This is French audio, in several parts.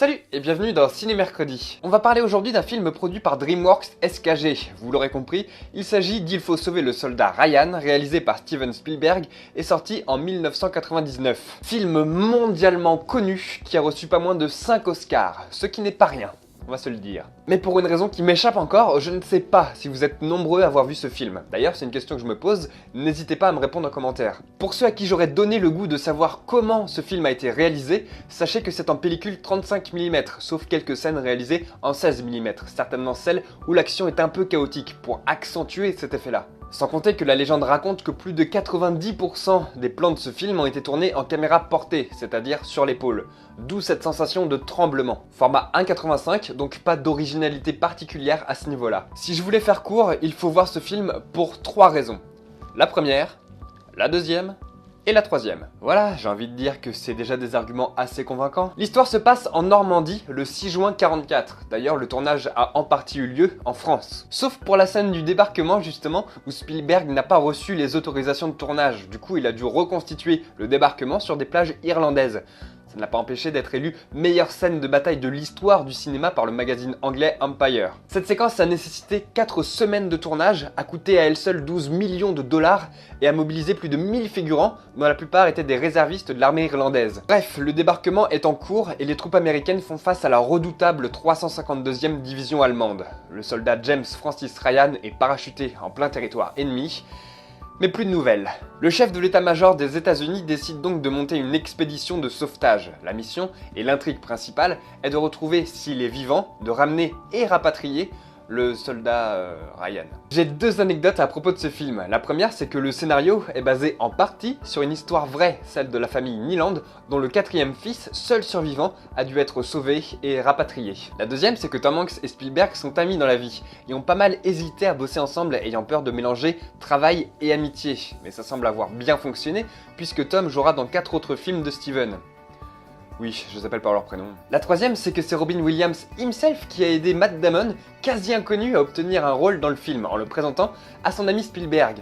Salut et bienvenue dans Ciné Mercredi. On va parler aujourd'hui d'un film produit par DreamWorks SKG. Vous l'aurez compris, il s'agit d'Il faut sauver le soldat Ryan, réalisé par Steven Spielberg et sorti en 1999. Film mondialement connu qui a reçu pas moins de 5 Oscars, ce qui n'est pas rien. On va se le dire. Mais pour une raison qui m'échappe encore, je ne sais pas si vous êtes nombreux à avoir vu ce film. D'ailleurs, c'est une question que je me pose, n'hésitez pas à me répondre en commentaire. Pour ceux à qui j'aurais donné le goût de savoir comment ce film a été réalisé, sachez que c'est en pellicule 35 mm, sauf quelques scènes réalisées en 16 mm, certainement celles où l'action est un peu chaotique, pour accentuer cet effet-là. Sans compter que la légende raconte que plus de 90% des plans de ce film ont été tournés en caméra portée, c'est-à-dire sur l'épaule. D'où cette sensation de tremblement. Format 1,85, donc pas d'originalité particulière à ce niveau-là. Si je voulais faire court, il faut voir ce film pour 3 raisons. La première, la deuxième et la troisième. Voilà, j'ai envie de dire que c'est déjà des arguments assez convaincants. L'histoire se passe en Normandie le 6 juin 44. D'ailleurs, le tournage a en partie eu lieu en France. Sauf pour la scène du débarquement justement, où Spielberg n'a pas reçu les autorisations de tournage. Du coup, il a dû reconstituer le débarquement sur des plages irlandaises. Ça ne l'a pas empêché d'être élu meilleure scène de bataille de l'histoire du cinéma par le magazine anglais Empire. Cette séquence a nécessité 4 semaines de tournage, a coûté à elle seule 12 millions de dollars et a mobilisé plus de 1000 figurants, dont la plupart étaient des réservistes de l'armée irlandaise. Bref, le débarquement est en cours et les troupes américaines font face à la redoutable 352e division allemande. Le soldat James Francis Ryan est parachuté en plein territoire ennemi. Mais plus de nouvelles. Le chef de l'état-major des États-Unis décide donc de monter une expédition de sauvetage. La mission et l'intrigue principale est de retrouver, s'il est vivant, de ramener et rapatrier le soldat Ryan. J'ai 2 anecdotes à propos de ce film. La première, c'est que le scénario est basé en partie sur une histoire vraie, celle de la famille Niland, dont le 4e fils, seul survivant, a dû être sauvé et rapatrié. La deuxième, c'est que Tom Hanks et Spielberg sont amis dans la vie, et ont pas mal hésité à bosser ensemble, ayant peur de mélanger travail et amitié. Mais ça semble avoir bien fonctionné, puisque Tom jouera dans 4 autres films de Steven. Oui, je les appelle par leur prénom. La troisième, c'est que c'est Robin Williams himself qui a aidé Matt Damon, quasi inconnu, à obtenir un rôle dans le film, en le présentant à son ami Spielberg.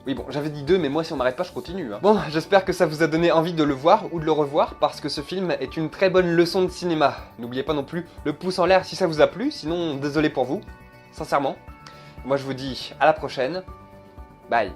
Oui bon, j'avais dit 2, mais moi si on m'arrête pas, je continue. Bon, j'espère que ça vous a donné envie de le voir ou de le revoir, parce que ce film est une très bonne leçon de cinéma. N'oubliez pas non plus le pouce en l'air si ça vous a plu, sinon désolé pour vous, sincèrement. Moi je vous dis à la prochaine, bye.